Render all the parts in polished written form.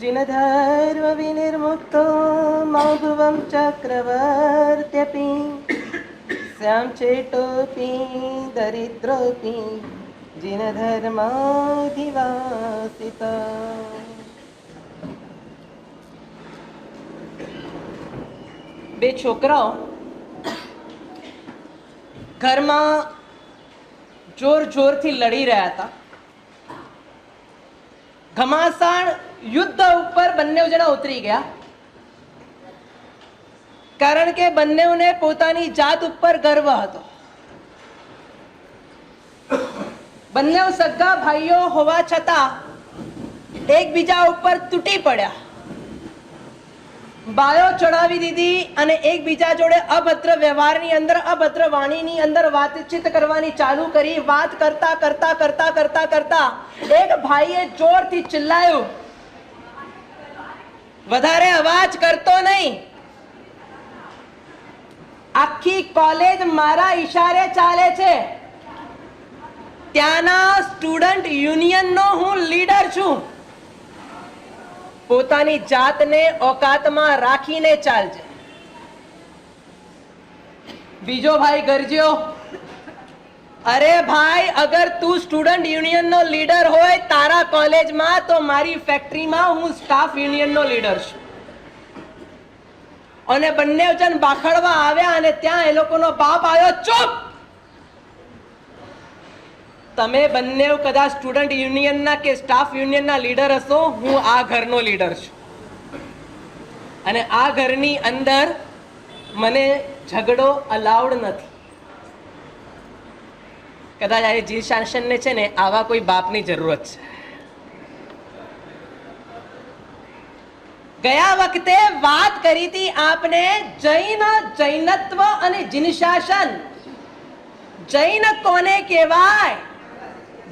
जिनधर्म विनिर्मुक्तो मौभुवं चक्रवर्त्यपि श्यामचेटोऽपि दरिद्रोऽपि जिनधर्माधिवासिता। બે છોકરાઓ ઘરમાં જોર જોરથી લડી રહ્યા હતા. ઘમાસાણ યુદ્ધ ઉપર બંને જણા ઉતરી ગયા, કારણ કે બંનેને પોતાની જાત ઉપર ગર્વ હતો. બંને સગા ભાઈઓ હોવા છતાં એકબીજા ઉપર તૂટી પડ્યા, બાયો ચડાવી દીધી અને એકબીજા જોડે અભદ્ર વ્યવહારની અંદર, અભદ્ર વાણીની અંદર વાતચીત કરવાની ચાલુ કરી. વાત કરતા કરતા કરતા કરતા કરતા એક ભાઈએ જોરથી ચિલ્લાયું, વધારે અવાજ કરતો નહીં, આખી કોલેજ મારા ઈશારે ચાલે છે, ત્યાંના સ્ટુડન્ટ યુનિયનનો હું લીડર છું, પોતાની જાતને ઓકાતમાં રાખીને ચાલજે. બીજો ભાઈ ગરજ્યો, અરે ભાઈ, અગર તું સ્ટુડન્ટ યુનિયનનો લીડર હોય તારા કોલેજમાં, તો મારી ફેક્ટરીમાં હું સ્ટાફ યુનિયનનો લીડર છું. અને બંને જણ બાખડવા આવ્યા અને ત્યાં એ લોકોનો બાપ આવ્યો, ચૂપ, તમે બંને કદાચ સ્ટુડન્ટ યુનિયનના કે સ્ટાફ યુનિયનના લીડર હશો, હું આ ઘરનો લીડર છું અને આ ઘરની અંદર મને ઝઘડો અલાઉડ નથી. કદાચ આજે જી શાસનને છે ને આવા કોઈ બાપની જરૂરત છે. ગયા વખતે વાત કરી હતી આપને જૈનત્વ અને જીન શાસન. જૈન કોને કહેવાય?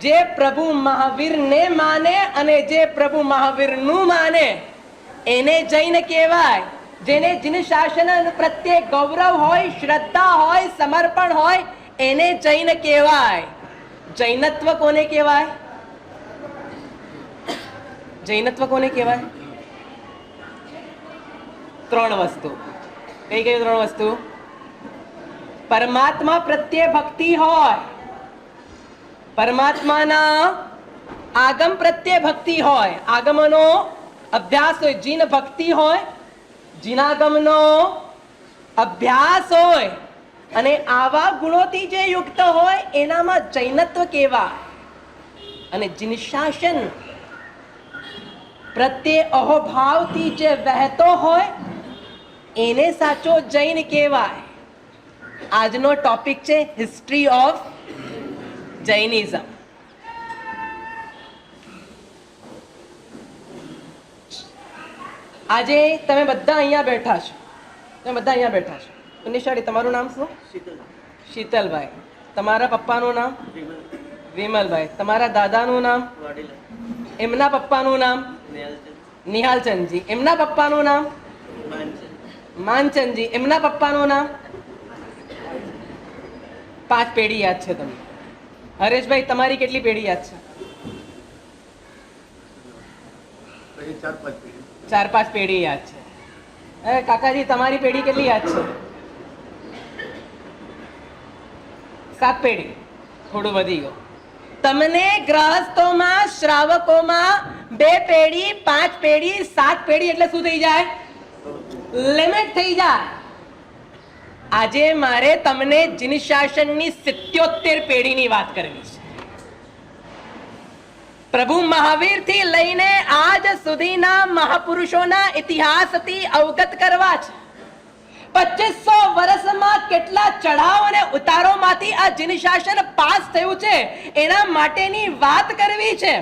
જે પ્રભુ મહાવીરને માને અને જે પ્રભુ મહાવીરનું માને એને જૈન કહેવાય. જેને જીન શાસન પ્રત્યે ગૌરવ હોય, શ્રદ્ધા હોય, સમર્પણ હોય, એને જૈન કહેવાય. જૈનત્વ કોને કહેવાય? જૈનત્વ કોને કહેવાય? ત્રણ વસ્તુ. કઈ કઈ ત્રણ વસ્તુ? પરમાત્મા પ્રત્યે ભક્તિ હોય, પરમાત્માના આગમ પ્રત્યે ભક્તિ હોય, આગમનો અભ્યાસ હોય, જીન ભક્તિ હોય, જીનાગમનો અભ્યાસ હોય, અને આવા ગુણોથી જે યુક્ત હોય એનામાં જૈનત્વ કહેવાય. અને જીન શાસન પ્રત્યે અહોભાવથી જે વહેતો હોય એને સાચો જૈન કહેવાય. આજનો ટોપિક છે હિસ્ટ્રી ઓફ જૈનિઝમ. આજે તમે બધા અહીંયા બેઠા છો, નિશાળી, તમારું નામ શું? શીતલભાઈ. તમારા પપ્પાનું નામ? વિમલભાઈ. તમારા દાદાનું નામ? એમના પપ્પાનું નામ? નિહાલચંદજી. એમના પપ્પાનું નામ? માનચંદજી. એમના પપ્પાનું નામ? 5 પેઢી યાદ છે તમને. હરેશભાઈ, તમારી કેટલી પેઢી યાદ છે? 4-5 પેઢી યાદ છે. કાકાજી, તમારી પેઢી કેટલી યાદ છે? 7 પેઢી. થોડું વધી ગયું. તમને ગ્રહસ્થોમાં, શ્રાવકોમાં 2 પેઢી, 5 પેઢી, 7 પેઢી એટલે શું થઈ જાય? લિમિટ થઈ જાય. આજે મારે તમને જીન શાસનની 77 પેઢીની વાત કરવી છે. પ્રભુ મહાવીર થી લઈને આજ સુધીના મહાપુરુષોના ઇતિહાસથી અવગત કરવા છે. 2500 વર્ષમાં કેટલા ચઢાવ અને ઉતારોમાંથી આ જીન શાસન પાસ થયું છે એના માટેની વાત કરવી છે.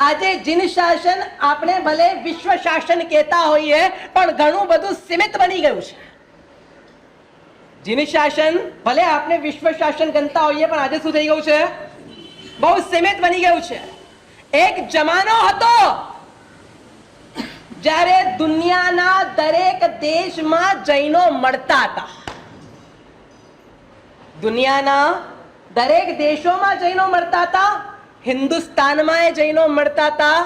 આજે જીન શાસન આપણે ભલે વિશ્વ શાસન કહેતા હોઈએ પણ ઘણું બધું સીમિત બની ગયું છે. જીન શાસન ભલે આપણે વિશ્વ શાસન ગણતા હોઈએ પણ આજે શું થઈ ગયું છે? બહુ સીમિત બની ગયું છે. એક જમાનો હતો જ્યારે દુનિયાના દરેક દેશમાં જૈનો મળતા હતા. દુનિયાના દરેક દેશોમાં જૈનો મળતા હતા. હિન્દુસ્તાનમાં જૈનો મળતા હતા,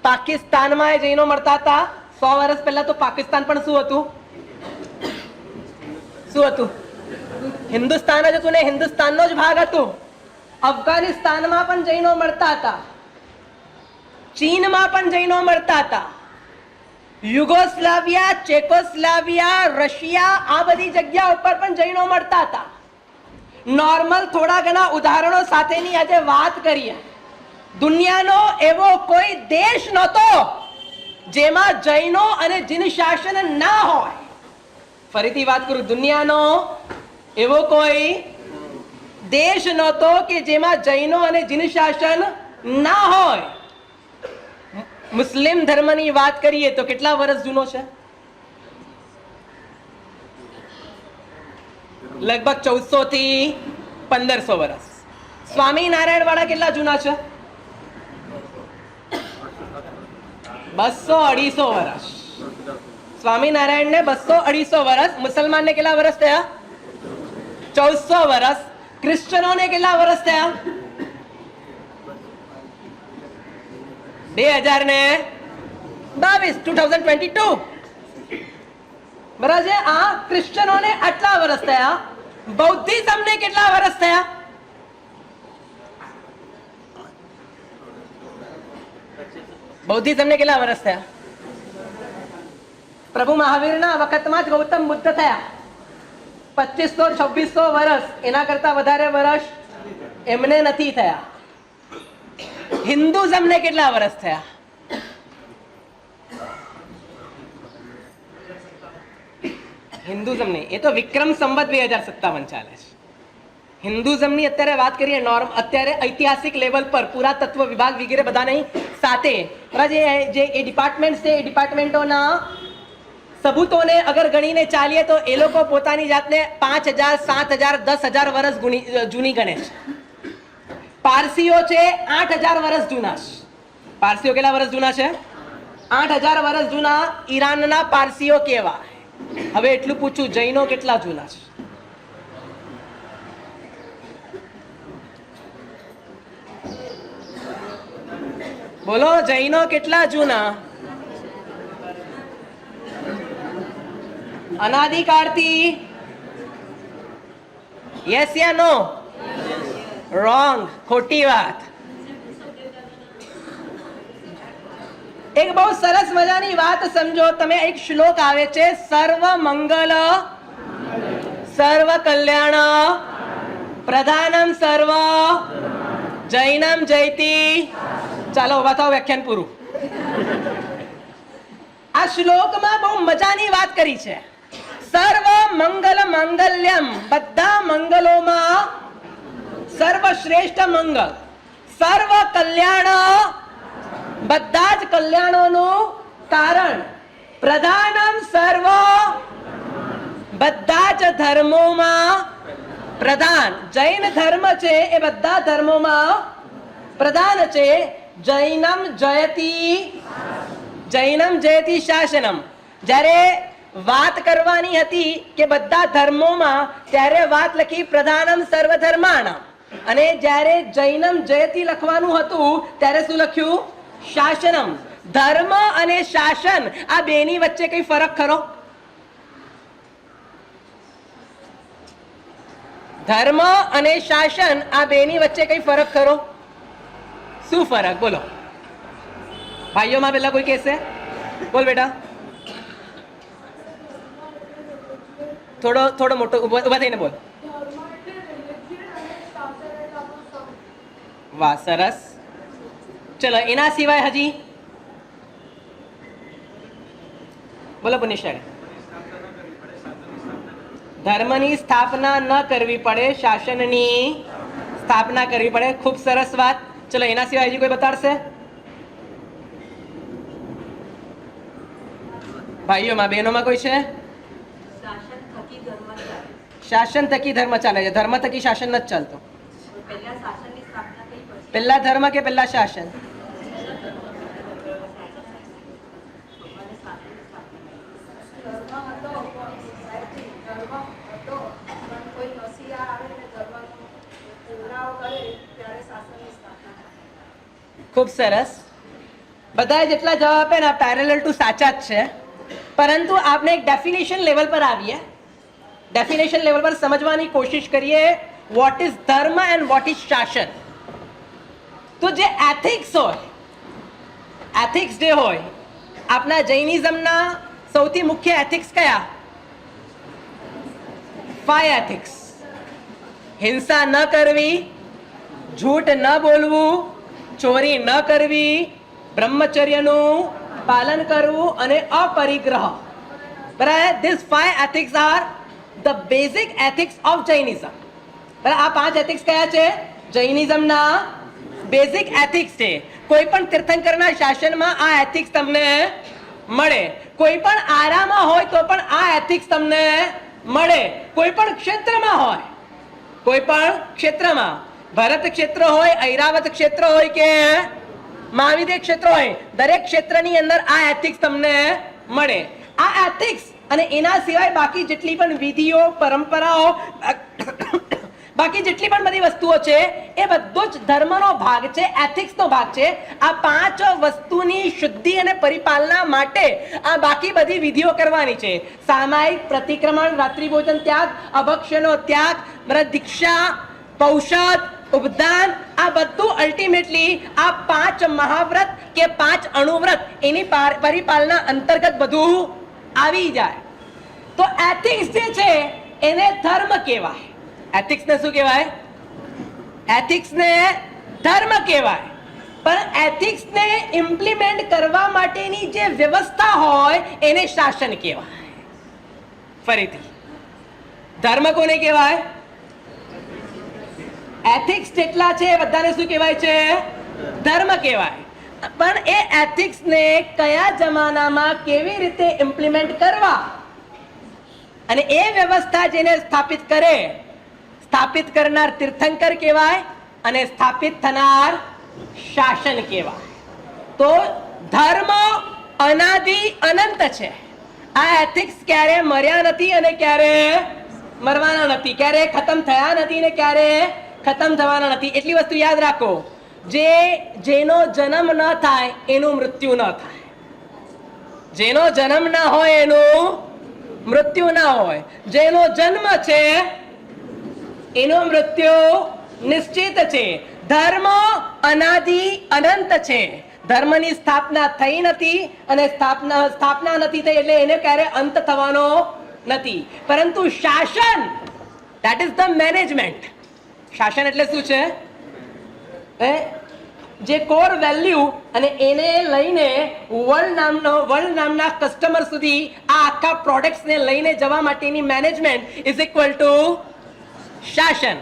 પાકિસ્તાનમાં જૈનો મળતા હતા. 100 વર્ષ પહેલા તો પાકિસ્તાન પણ શું હતું? શું હતું? હિન્દુસ્તાન જ હતું ને, હિન્દુસ્તાનનો જ ભાગ હતું. અફઘાનિસ્તાનમાં પણ જૈનો મળતા હતા, ચીનમાં પણ જૈનો મળતા હતા, યુગોસ્લાવિયા, ચેકોસ્લાવિયા, રશિયા, આ બધી જગ્યા ઉપર પણ જૈનો મળતા હતા. નોર્મલ થોડા ઘણા ઉદાહરણો સાથેની આજે વાત કરીએ. દુનિયાનો એવો કોઈ દેશ નહોતો જેમાં જૈનો અને જીન શાસન ના હોય. ફરીથી વાત કરું, દુનિયાનો એવો કોઈ દેશ નહોતો કે જેમાં જૈનો અને જીન શાસન ના હોય. મુસ્લિમ ધર્મની વાત કરીએ તો કેટલા વર્ષ જૂનો છે? લગભગ 1400 થી 1500 વર્ષ. સ્વામિનારાયણ વાળા કેટલા જૂના છે? 200-250 વર્ષ. સ્વામિનારાયણ ને 200-250 વર્ષ. મુસલમાન ને કેટલા વર્ષ થયા? 1400 વર્ષ. ક્રિશ્ચનોને કેટલા વર્ષ થયા? 2022. બરાબર છે. આ ક્રિશ્ચનોને આટલા વર્ષ થયા. બૌદ્ધિઝમને કેટલા વર્ષ થયા? બૌદ્ધિઝમને કેટલા વર્ષ થયા? પ્રભુ મહાવીરના વખતમાં જ ગૌતમ બુદ્ધ થયા. 2500-2600 વર્ષ. એના કરતા વધારે વર્ષ એમને નથી થયા. હિન્દુઝમને કેટલા વર્ષ થયા? હિન્દુઝમને એ તો વિક્રમ સંવત 2057 ચાલે છે. હિન્દુઝમની અત્યારે વાત કરીએ, નોર્મ અત્યારે ઐતિહાસિક લેવલ પર પુરાતત્વ વિભાગ વગેરે બધાની સાથે જે એ ડિપાર્ટમેન્ટ છે, એ ડિપાર્ટમેન્ટોના સબૂતોને અગર ગણીને ચાલીએ તો એ લોકો પોતાની જાતને 5000, 7000, 10,000 વર્ષ જૂની ગણે છે. પારસીઓ છે 8000 વર્ષ જૂના છે. પારસીઓ કેટલા વર્ષ જૂના છે? 8000 વર્ષ જૂના. ઈરાનના પારસીઓ કેવા? હવે એટલું પૂછું, જૈનો કેટલા જૂના છે? બોલો, જૈનો કેટલા જૂના? અનાદિકાળથી? યસ યા નો? રોંગ, ખોટી વાત. એક બહુ સરસ મજાની વાત સમજો તમે. એક શ્લોક આવે છે, સર્વ મંગલ સર્વ કલ્યાણ પ્રધાનમ સર્વ જૈનમ જયતિ. ચાલો ઉભા થાઓ, વ્યાખ્યાન પૂરું. આ શ્લોકમાં બહુ મજાની વાત કરી છે. સર્વ મંગલ માંગલ્યમ, બધા મંગલોમાં સર્વશ્રેષ્ઠ મંગલ. સર્વ કલ્યાણ, બધા જ કલ્યાણોનું કારણ. પ્રધાનમ સર્વ, બધા જ ધર્મોમાં પ્રધાન. જૈન ધર્મ છે એ બધા ધર્મોમાં પ્રધાન છે. જૈનમ જયતિ, જૈનમ જયતિ શાસનમ. જ્યારે વાત કરવાની હતી કે બધા ધર્મોમાં, ત્યારે વાત લખી પ્રધાનમ સર્વધર્માણમ. અને જ્યારે જૈનમ જયતિ લખવાનું હતું ત્યારે શું લખ્યું? શાસનમ. ધર્મ અને શાસન, આ બેની વચ્ચે કઈ ફરક ખરો? ધર્મ અને શાસન, આ બેની વચ્ચે કઈ ફરક ખરો? શું ફરક? બોલો ભાઈઓમાં. પેલા કોઈ કહેશે? બોલ બેટા. થોડો મોટો ઉભા થઈને બોલ. વાહ, સરસ. ચલો, એના સિવાય હજી બોલો પુનિશાળી. ધર્મની સ્થાપના ન કરવી પડે, શાસનની સ્થાપના કરવી પડે. ખૂબ સરસ વાત. ચલો, એના સિવાય હજી કોઈ બતાડશે? ભાઈઓમાં, બહેનોમાં કોઈ છે? શાસન થકી ધર્મ ચાલે છે. ધર્મ થકી શાસન નથી ચાલતો. પહેલા ધર્મ કે પહેલા શાસન? ખૂબ સરસ. બધા જેટલા જવાબ આપે ને પેરેલલ ટુ સાચા જ છે, પરંતુ આપણે એક ડેફિનેશન લેવલ પર આવીએ. ડેફિનેશન લેવલ પર સમજવાની કોશિશ કરીએ વોટ ઇઝ ધર્મ એન્ડ વોટ ઇઝ શાસન. તો જે એથિક્સ હોય, એથિક્સ જે હોય, આપણા જૈનિઝમના સૌથી મુખ્ય એથિક્સ કયા? 5 એથિક્સ. હિંસા ન કરવી, झूठ न बोलવું, ચોરી ન કરવી, બ્રહ્મચર્યનું પાલન કરવું અને અપરિગ્રહ. બરાબર, this 5 ethics are the basic ethics of Jainism. બરાબર, આ 5 ethics કયા છે? જૈનિઝમના બેઝિક એથિક્સ છે. કોઈ પણ તીર્થંકરના શાસનમાં આ એથિક્સ તમને મળે. કોઈ પણ આરામાં હોય તો પણ આ એથિક્સ તમને મળે. કોઈ પણ ક્ષેત્રમાં હોય, કોઈ પણ ક્ષેત્રમાં, ભરત ક્ષેત્ર હોય, ઐરાવત ક્ષેત્ર હોય કે મહાવિદ્ય ક્ષેત્ર હોય, દરેક ક્ષેત્રની અંદર આ એથિક્સ તમને મળે. આ એથિક્સ અને એના સિવાય બાકી જેટલી પણ વિધિઓ, પરંપરાઓ, બાકી જેટલી પણ બધી વસ્તુઓ છે એ બધો જ ધર્મનો ભાગ છે, એથિક્સનો ભાગ છે. આ 5 વસ્તુની શુદ્ધિ અને પરિપાલના માટે આ બાકી બધી વિધિઓ કરવાની છે. સામાયિક પ્રતિક્રમણ, રાત્રિભોજન ત્યાગ, અભક્ષ્યનો ત્યાગ, દીક્ષા, પૌષધ, ઉપદાન, આ બધું અલ્ટિમેટલી આ 5 મહાવ્રત કે 5 અણુવ્રત એની પરિપાલના અંતર્ગત બધું આવી જાય. તો એથિક્સ જે છે એને ધર્મ કહેવાય. એથિક્સને શું કહેવાય? એથિક્સને ધર્મ કહેવાય. પણ એથિક્સને ઇમ્પ્લિમેન્ટ કરવા માટેની જે વ્યવસ્થા હોય એને શાસન કહેવાય. ફરીથી, ધર્મ કોને કહેવાય? એથિક્સ જેટલા છે બધાને શું કહેવાય છે? ધર્મ કહેવાય. પણ એ એથિક્સને કયા જમાનામાં કેવી રીતે ઇમ્પ્લિમેન્ટ કરવા અને એ વ્યવસ્થા જેને સ્થાપિત કરે, સ્થાપિત કરનાર તીર્થંકર કહેવાય અને સ્થાપિત થનાર શાસન કહેવાય. તો ધર્મ અનાદિ અનંત છે. આ એથિક્સ ક્યારે મર્યા નથી અને ક્યારે મરવાના નથી, ક્યારે ખતમ થયા નથી ને ક્યારે ખતમ થવાના નથી. એટલી વસ્તુ યાદ રાખો, જેનો જન્મ ન થાય એનું મૃત્યુ ન થાય, જેનો જન્મ ના હોય એનું મૃત્યુ ના હોય, જેનો જન્મ છે એનું મૃત્યુ નિશ્ચિત છે. ધર્મ અનાદિ અનંત છે. ધર્મની સ્થાપના થઈ નથી અને સ્થાપના નથી થઈ એટલે એને ક્યારે અંત થવાનો નથી. પરંતુ શાસન, ધેટ ઇઝ ધ મેનેજમેન્ટ. શાસન એટલે શું છે? જે કોર વેલ્યુ અને એને લઈને વર્લ્ડ નામના કસ્ટમર સુધી આ આખા પ્રોડક્ટ્સને લઈને જવા માટેની મેનેજમેન્ટ ઇઝ ઇક્વલ ટુ શાસન.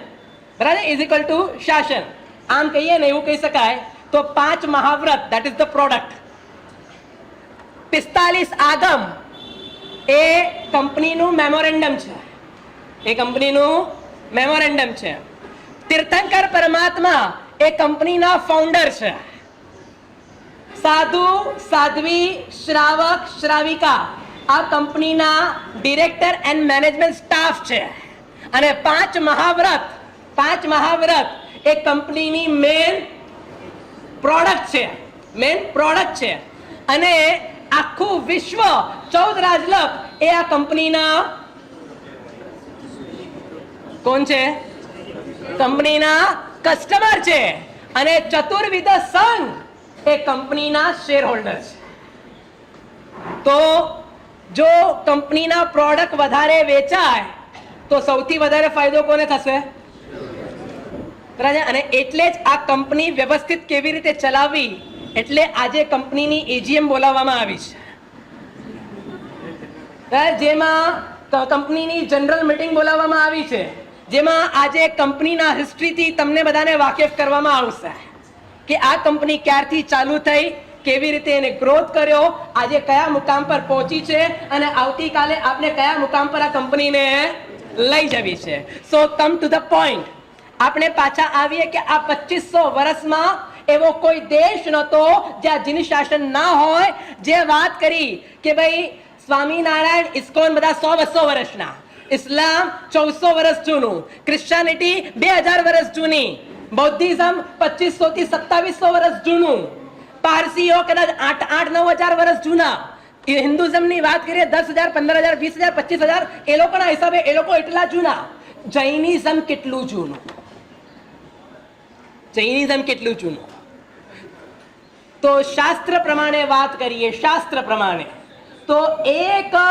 બરાબર, ઇઝ ઇક્વલ ટુ શાસન. આમ કહીએ ને એવું કહી શકાય તો 5 મહાવ્રત, ધેટ ઇઝ ધ પ્રોડક્ટ. 45 આગમ એ કંપનીનું મેમોરેન્ડમ છે, એ કંપનીનું મેમોરેન્ડમ છે. તીર્થંકર પરમાત્મા એ કંપનીના ફાઉન્ડર છે. સાધુ, સાધ્વી, શ્રાવક, શ્રાવિકા આ કંપનીના ડિરેક્ટર એન્ડ મેનેજમેન્ટ સ્ટાફ છે. અને 5 મહાવ્રત એ કંપનીની મેન પ્રોડક્ટ છે, મેન પ્રોડક્ટ છે. અને આખું વિશ્વ 14 રાજલક એ આ કંપનીના કોણ છે? કંપનીના કસ્ટમર છે. અને ચતુર્વિધ સંઘ એ કંપનીના શેર હોલ્ડર છે. તો જો કંપનીના પ્રોડક્ટ વધારે વેચાય તો સૌથી વધારે ફાયદો કોને થશે? અને એટલે જ આ કંપની વ્યવસ્થિત કેવી રીતે ચલાવવી એટલે આજે કંપનીની એજીએમ બોલાવવામાં આવી છે, જેમાં કંપનીની જનરલ મીટિંગ બોલાવવામાં આવી છે, જેમાં આજે કંપનીના હિસ્ટ્રીથી તમને બધાને વાકેફ કરવામાં આવશે કે આ કંપની ક્યારથી ચાલુ થઈ, કેવી રીતે એને ગ્રોથ કર્યો, આજે કયા મુકામ પર પહોંચી છે અને આવતીકાલે આપણે કયા મુકામ પર આ કંપનીને લઈ જવી છે. સો કમ ટુ ધ પોઈન્ટ. આપણે પાછા આવીએ કે આ 2500 વર્ષમાં એવો કોઈ દેશ નહોતો જ્યાં જીન શાસન ના હોય. જે વાત કરી કે ભાઈ સ્વામિનારાયણ, ઇસ્કોન બધા 100-200 વર્ષના, ઇસ્લામ 1400 વર્ષ જૂનું, ક્રિશ્ચિયાનિટી 2000 વર્ષ જૂની, બૌદ્ધિઝમ 2500 થી 2700 વર્ષ જૂનું. પારસીઓ કદાચ 8-9 હજાર વર્ષ જૂના. હિન્દુઝમની વાત કરીએ 10,000, 15,000, 20,000, 25,000, એ લોકોના હિસાબે એ લોકો એટલા જૂના. જૈનિઝમ કેટલું જૂનું? જૈનિઝમ કેટલું જૂનું? તો શાસ્ત્ર પ્રમાણે વાત કરીએ, શાસ્ત્ર પ્રમાણે તો 1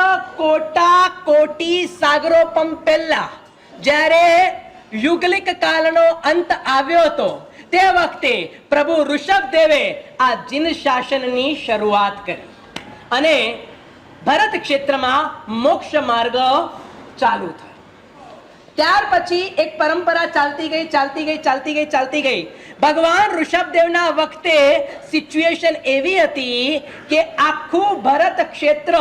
કોટી સાગરોપમ પહેલા જ્યારે યુગલિક કાળનો અંત આવ્યો હતો તે વખતે પ્રભુ ઋષભદેવે આ જીન શાસનની શરૂઆત કરી અને ભરત ક્ષેત્રમાં મોક્ષ માર્ગ ચાલુ થયો. ત્યાર પછી એક પરંપરા ચાલતી ગઈ. ભગવાન ઋષભદેવના વખતે સિચ્યુએશન એવી હતી કે આખું ભરત ક્ષેત્ર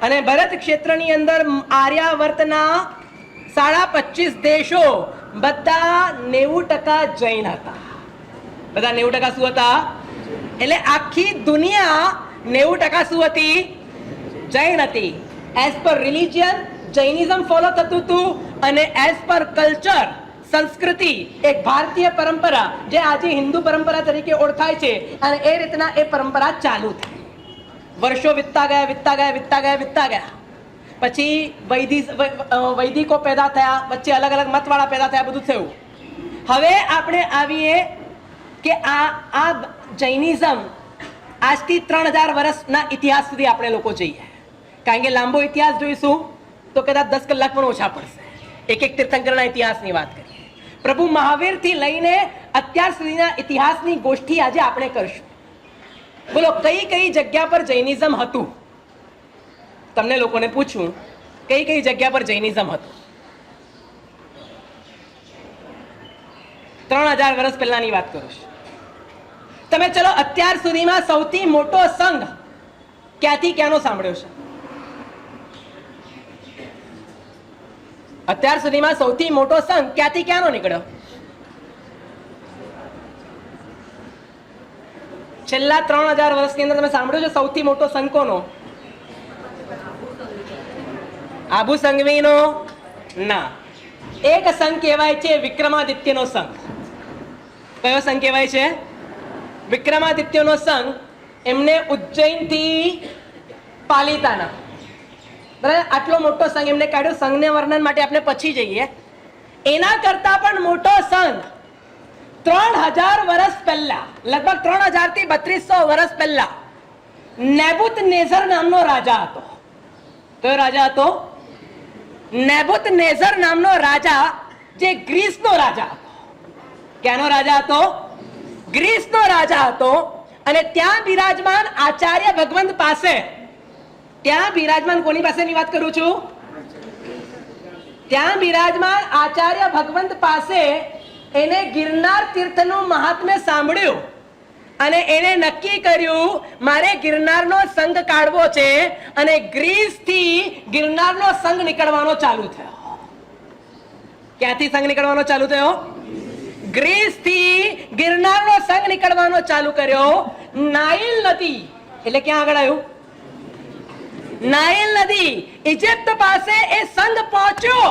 અને ભરત ક્ષેત્રની અંદર આર્યાવર્તના 25.5 દેશો બધા 90% જૈન હતા. બધા 90% શું હતા? એટલે આખી દુનિયા 90% શું હતી? જૈન હતી. As per religion Jainism follow થતું હતું અને એઝ પર કલ્ચર, સંસ્કૃતિ, એક ભારતીય પરંપરા જે આજે હિન્દુ પરંપરા તરીકે ઓળખાય છે અને એ રીતના એ પરંપરા ચાલુ થઈ. વર્ષો વીતતા ગયા. પછી વૈદિકો પેદા થયા, વચ્ચે અલગ અલગ મતવાળા પેદા થયા, બધું થયું. હવે આપણે આવીએ કે આ જૈનિઝમ આજથી 3000 વર્ષના ઇતિહાસ સુધી આપણે લોકો જઈએ, કારણ કે લાંબો ઇતિહાસ જોઈશું તો કદાચ 10 કલાક પણ ઓછા પડશે. એક તીર્થંકરના ઇતિહાસની વાત કરીએ, પ્રભુ મહાવીરથી લઈને અત્યાર સુધીના ઇતિહાસની ગોષ્ઠી આજે આપણે કરશું. બોલો કઈ જગ્યા પર જૈનિઝમ હતું? તમને લોકોને પૂછું, કઈ જગ્યા પર જૈનિઝમ હતું? 3000 વર્ષ પહેલાની વાત કરું છું. તમે ચલો અત્યાર સુધીમાં સૌથી મોટો સંઘ ક્યાંથી ક્યાંનો સાંભળ્યો છે? અત્યાર સુધીમાં સૌથી મોટો સંઘ ક્યાંથી ક્યાંનો નીકળ્યો? છેલ્લા 3000 વર્ષની અંદર તમે સાંભળ્યું છે સૌથી મોટો સંઘ કોનો? આબુ સંઘવીનો ના. એક સંઘ કહેવાય છે વિક્રમાદિત્યનો સંઘ. કયો સંઘ કહેવાય છે? વિક્રમાદિત્યનો સંઘ. એમને ઉજ્જૈનથી પાલિતાના, બરાબર, આટલો મોટો સંઘ એમને કાઢ્યો. સંઘને વર્ણન માટે આપણે પછી જઈએ. એના કરતા પણ મોટો સંઘ 3000 વર્ષ પહેલા, લગભગ 3000 થી 3200 વર્ષ પહેલા નેબુકદનેઝર નામનો રાજા હતો. કયો રાજા હતો? નેબુકદનેઝર નામનો રાજા, જે ગ્રીસનો રાજા હતો. ક્યાંનો રાજા હતો? ગ્રીસનો રાજા હતો. અને ત્યાં બિરાજમાન આચાર્ય ભગવંત પાસે, ત્યાં બિરાજમાન કોની પાસેની વાત કરું છું? ત્યાં બિરાજમાન આચાર્ય ભગવંત પાસે એને ગિરનાર તીર્થનું મહાત્મ્ય સાંભળ્યું અને એને નક્કી કર્યું મારે ગિરનારનો સંઘ કાઢવો છે. અને ગ્રીસથી ગિરનારનો સંઘ નીકળવાનો ચાલુ થયો. ક્યાંથી સંઘ નીકળવાનો ચાલુ થયો? ગ્રીસથી ગિરનારનો સંઘ નીકળવાનો ચાલુ કર્યો. નાઇલ નદી, એટલે ક્યાં આગળ આવ્યું? નાઇલ નદી, ઇજિપ્ત પાસે એ સંઘ પહોંચ્યો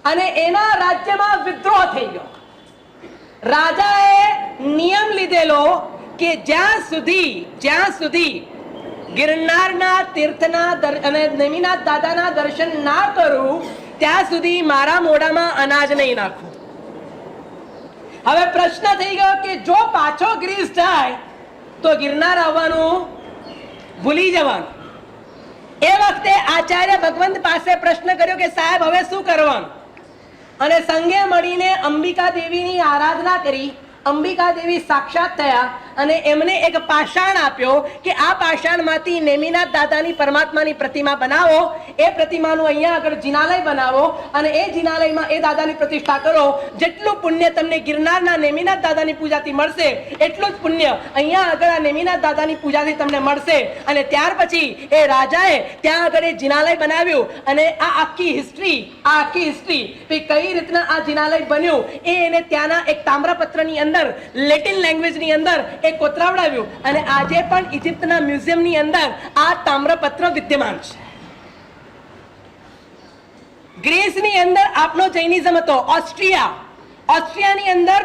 અને એના રાજ્યમાં વિદ્રોહ થઈ ગયો. રાજાએ નિયમ લીધેલો કે જ્યાં સુધી ગિરનારના તીર્થના અને નેમિનાથ દાદાના દર્શન ના કરું ત્યાં સુધી મારા મોઢામાં અનાજ નહીં નાખું. હવે પ્રશ્ન થઈ ગયો કે જો પાછો ગ્રીસ જાય તો ગિરનાર આવવાનું ભૂલી જવાનું. એ વખતે આચાર્ય ભગવંત પાસે પ્રશ્ન કર્યો કે સાહેબ હવે શું કરવાનું? અને સંઘે મળીને અંબિકા દેવીની આરાધના કરી. અંબિકા દેવી સાક્ષાત થયા અને એમને એક પાષાણ આપ્યો કે આ પાષાણમાંથી નેમિનાથ દાદાની પરમાત્માની પ્રતિમા બનાવો. એ પ્રતિમાનું અહીંયા આગળ જિનાલય બનાવો અને એ જિનાલયમાં એ દાદાની પ્રતિષ્ઠા કરો. જેટલું પુણ્ય તમને ગિરનારના નેમિનાથ દાદાની પૂજાથી મળશે એટલું જ પુણ્ય અહીંયા આગળ આ નેમિનાથ દાદાની પૂજાથી તમને મળશે. અને ત્યાર પછી એ રાજાએ ત્યાં આગળ એ જિનાલય બનાવ્યું અને આ આખી હિસ્ટ્રી કઈ રીતના આ જિનાલય બન્યું એ એને ત્યાંના એક તામ્રપત્રની અંદર લેટિન લેંગ્વેજની અંદર એ કોતરાવડાવ્યું. અને આજે પણ ઇજિપ્તના મ્યુઝિયમની અંદર આ તામ્રપત્ર વિદ્યમાન છે. ગ્રીસની અંદર આપનો જૈનિઝમ હતો. ઓસ્ટ્રિયાની અંદર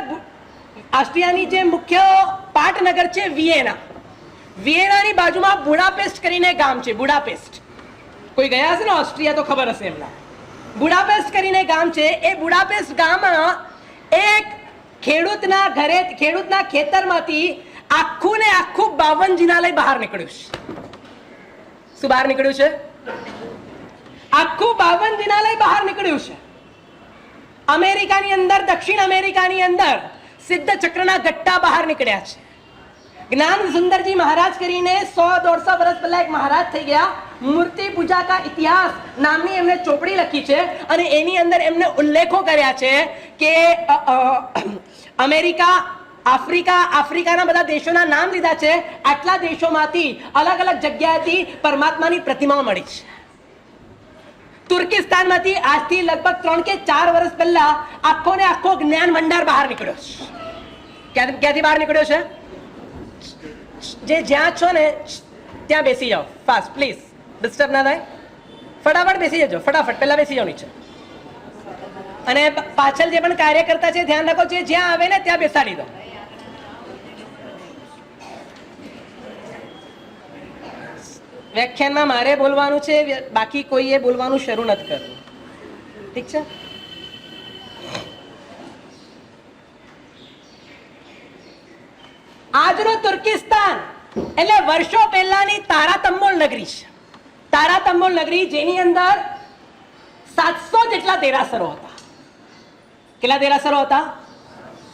ઓસ્ટ્રિયાની જે મુખ્ય પાટનગર છે વિયેના. વિયેનાની બાજુમાં બુડાપેસ્ટ કરીને ગામ છે. બુડાપેસ્ટ કોઈ ગયા હશે ને ઓસ્ટ્રિયા તો ખબર હશે એમના. બુડાપેસ્ટ કરીને ગામ છે. એ બુડાપેસ્ટ ગામમાં એક ખેડૂતના ઘરે ખેડૂતના ખેતરમાંથી આખું ને આખું 52 જિનાલય બહાર નીકળ્યું છે. શું બહાર નીકળ્યું છે? આખું 52 જિનાલય બહાર નીકળ્યું છે. અમેરિકાની અંદર, દક્ષિણ અમેરિકાની અંદર સિદ્ધ ચક્રના ગટ્ટા બહાર નીકળ્યા છે. જ્ઞાન સુંદરજી મહારાજ કરીને 100-150 વર્ષ પહેલા એક મહારાજ થઈ ગયા. મૂર્તિ પૂજા કા ઇતિહાસ નામની એમને ચોપડી લખી છે અને એની અંદર એમને ઉલ્લેખો કર્યા છે કે અમેરિકા, આફ્રિકાના બધા દેશોના નામ લીધા છે. આટલા દેશોમાંથી અલગ અલગ જગ્યાએથી પરમાત્માની પ્રતિમાઓ મળી છે. તુર્કિસ્તાનમાંથી આજથી લગભગ 3 કે 4 વર્ષ પહેલા આખો ને આખો જ્ઞાન ભંડાર બહાર નીકળ્યો છે. ક્યાંથી બહાર નીકળ્યો છે? જે જ્યાં છો ને ત્યાં બેસી જાઓ. ફાસ્ટ પ્લીઝ, ડિસ્ટર્બ ના થાય. ફટાફટ બેસી જજો, ફટાફટ પહેલા બેસી જાઓ નીચે. અને પાછળ જે પણ કાર્યકર્તા છે ધ્યાન રાખો, જે જ્યાં આવે ને ત્યાં બેસાડી દો. વ્યાખ્યાનમાં મારે બોલવાનું છે, બાકી કોઈએ બોલવાનું શરૂ નથી કરવું. ઠીક છે? આજનો તુર્કિસ્તાન એટલે વર્ષો પહેલાની તારાતંબોલ નગરી છે. તારાતંબોલ નગરી જેની અંદર 700 જેટલા દેરાસરો હતા. કેટલા દેરાસરો હતા?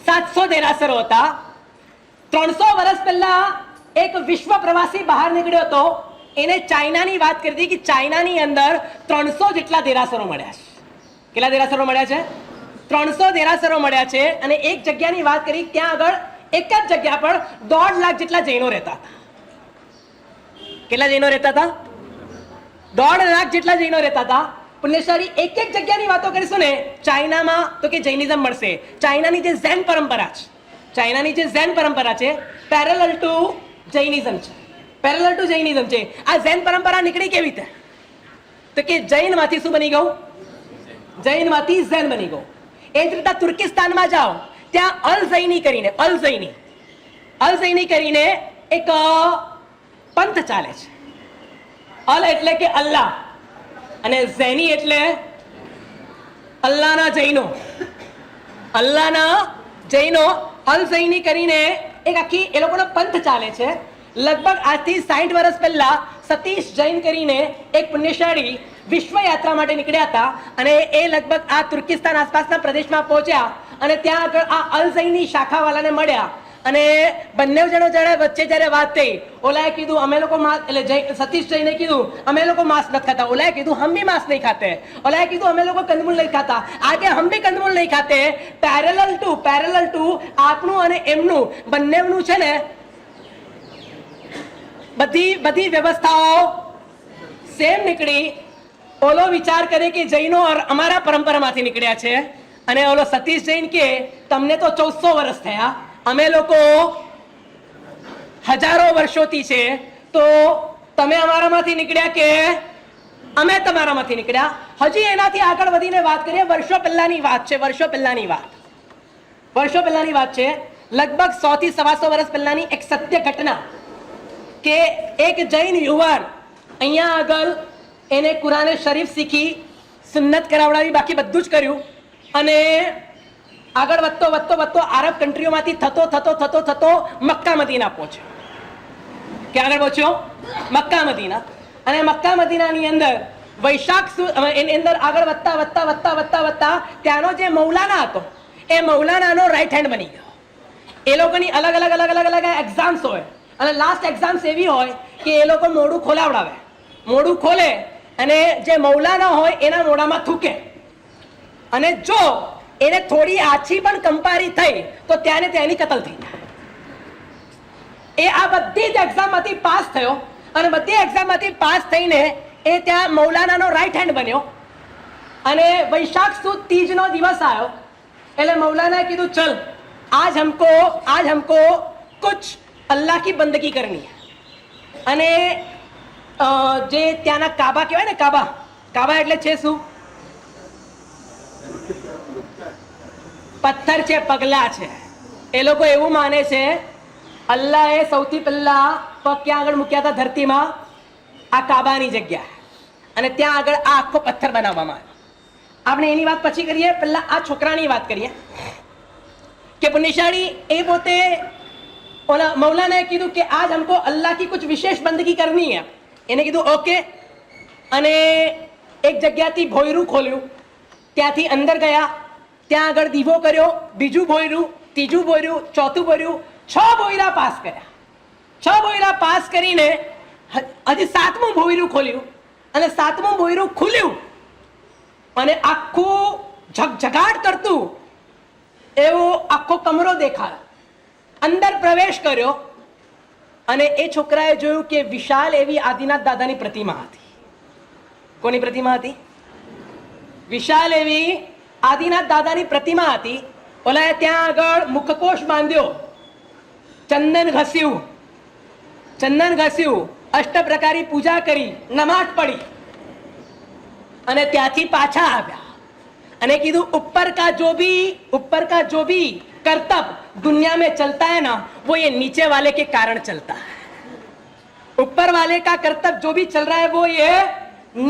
700 દેરાસરો હતા. 300 વર્ષ પહેલા એક વિશ્વ પ્રવાસી બહાર નીકળ્યો હતો. એને ચાઇનાની વાત કરી હતી કે ચાઇનાની અંદર 300 જેટલા દેરાસરો મળ્યા છે. કેટલા દેરાસરો મળ્યા છે? 300 દેરાસરો મળ્યા છે. અને એક જગ્યાની વાત કરી, ત્યાં આગળ એક જ જગ્યા પર 1.5 લાખ જેટલા જૈનો રહેતા હતા. કેટલા જૈનો રહેતા હતા? 1.5 લાખ જેટલા જૈનો રહેતા હતા. પુણ્યશાળી એક એક જગ્યાની વાતો કરીશું ને, ચાઇનામાં તો કે જૈનિઝમ મળશે. ચાઇનાની જે ઝેન પરંપરા છે, ચાઇનાની જે ઝેન પરંપરા છે પેરેલલ ટુ જૈનિઝમ છે. પેરેલલ ટુ જૈનિઝમ છે. આ ઝેન પરંપરા નીકળી કેવી રીતે? તો કે જૈનમાંથી શું બની ગયું? જૈનમાંથી ઝેન બની ગયું. એ જ રીતે તુર્કિસ્તાનમાં જાઓ, ત્યાં અલ-ઝૈની કરીને એક પંથ ચાલે છે. અલ એટલે કે અલ્લાહ અને ઝૈની એટલે અલ્લાહના જૈનો. અલ્લાહના જૈનો અલ-ઝૈની કરીને એક આખી એ લોકોનો પંથ ચાલે છે. લગભગ આજથી 60 વર્ષ પહેલા સતીશ જૈન કરીને એક પુણ્યશાળી વિશ્વ યાત્રા માટે નીકળ્યા હતા અને એ લગભગ આ તુર્કિસ્તાન આસપાસના પ્રદેશમાં પહોંચ્યા અને ત્યાં આગળ આ અલ-ઝૈની શાખાવાળાને મળ્યા અને બંને જણો વચ્ચે જ્યારે વાત થઈ, ઓલાએ કીધું અમે લોકો માંસ, એટલે સતીશ જૈને કીધું અમે લોકો માંસ નથી ખાતા. ઓલાએ કીધું હમ ભી માંસ નહીં ખાતે. ઓલાએ કીધું અમે લોકો કંદમૂળ નહીં ખાતા. આગે હમ ભી કંદમૂળ નહીં ખાતે. પેરેલલ ટુ આપણું અને એમનું બંનેનું છે ને બધી વ્યવસ્થાઓ સેમ નીકળી. ઓલો વિચાર કરે કે જૈનો અમારા પરંપરામાંથી નીકળ્યા છે અને ઓલો સતીશ જૈન કે તમને તો 1400 વર્ષ થયા, અમે લોકો હજારો વર્ષોથી છે, તો તમે અમારામાંથી નીકળ્યા કે અમે તમારામાંથી નીકળ્યા. હજી એનાથી આગળ વધીને વાત કરીએ. વર્ષો પહેલાની વાત છે. વર્ષો પહેલાની વાત છે. લગભગ 100 થી 125 વર્ષ પહેલાની એક સત્ય ઘટના કે એક જૈન યુવાન અહીંયા આગળ એને કુરાને શરીફ શીખી, સુન્નત કરાવડાવી, બાકી બધું જ કર્યું અને આગળ વધતો આરબ કન્ટ્રીઓમાંથી થતો મક્કા મદીના પહોંચ્યો. ક્યાં આગળ પહોંચ્યો? Mecca Medina. અને મક્કા મદીનાની અંદર વૈશાખ એની અંદર આગળ વધતા ત્યાંનો જે મૌલાના હતો એ મૌલાનાનો રાઈટ હેન્ડ બની ગયો. એ લોકોની અલગ અલગ એક્ઝામ્સ હોય અને લાસ્ટ એક્ઝામ્સ એવી હોય કે એ લોકો મોઢું ખોલાવડાવે. મોઢું ખોલે અને જે મૌલાના હોય એના મોઢામાં થૂકે અને જો એને થોડી આછી પણ કંપારી થઈ તો ત્યાંની કતલ થઈ જાય. એ આ બધી જ એક્ઝામમાંથી પાસ થયો અને બધી એક્ઝામમાંથી પાસ થઈને એ ત્યાં મૌલાનાનો રાઈટ હેન્ડ બન્યો. અને વૈશાખ સુદ तीज નો દિવસ આવ્યો એટલે મૌલાનાએ કીધું ચલ आज हमको कुछ अल्लाह की बंदगी करनी है. અને જે ત્યાંના કાબા કહેવાય ને, કાબા એટલે છે શું? પથ્થર છે, પગલા છે. એ લોકો એવું માને છે અલ્લાહે સૌથી પહેલા પગ ક્યાં આગળ મૂક્યા હતા ધરતીમાં? આ કાબાની જગ્યા, અને ત્યાં આગળ આ આખો પથ્થર બનાવવામાં આવ્યો. આપણે એની વાત પછી કરીએ, પહેલા આ છોકરાની વાત કરીએ કે પુણ્યશાળી એ પોતે ઓલા મૌલાનાએ કીધું કે આજ हमको अल्लाह की कुछ विशेष बंदगी करनी है. એને કીધું ઓકે, અને એક જગ્યાથી ભોયરું ખોલ્યું, ત્યાંથી અંદર ગયા, ત્યાં આગળ દીવો કર્યો, બીજું ભોયરું, ત્રીજું ભોયરું, ચોથું ભોયરું, 6 ભોયરા પાસ કર્યા. 6 ભોયરા પાસ કરીને હજી 7મું ભોયરું ખોલ્યું, અને 7મું ભોયરું ખુલ્યું, અને આખું ઝગઝગાટ કરતું એવો આખો કમરો દેખાયો. અંદર પ્રવેશ કર્યો, અને એ છોકરાએ જોયું કે વિશાલ એવી આદિનાથ દાદાની પ્રતિમા હતી. કોની પ્રતિમા હતી? વિશાલ એવી આદિનાથ દાદાની પ્રતિમા હતી. ઓલાએ ત્યાં આગળ મુખકોશ બાંધ્યો, ચંદન ઘસ્યું, અષ્ટ પ્રકારી પૂજા કરી, નમાઝ પડી, અને ત્યાંથી પાછા આવ્યા અને કીધું ऊपर का जो भी करतब दुनिया में चलता है ना, वो ये नीचे वाले के कारण चलता है. ऊपर वाले का करतब जो भी चल रहा है वो ये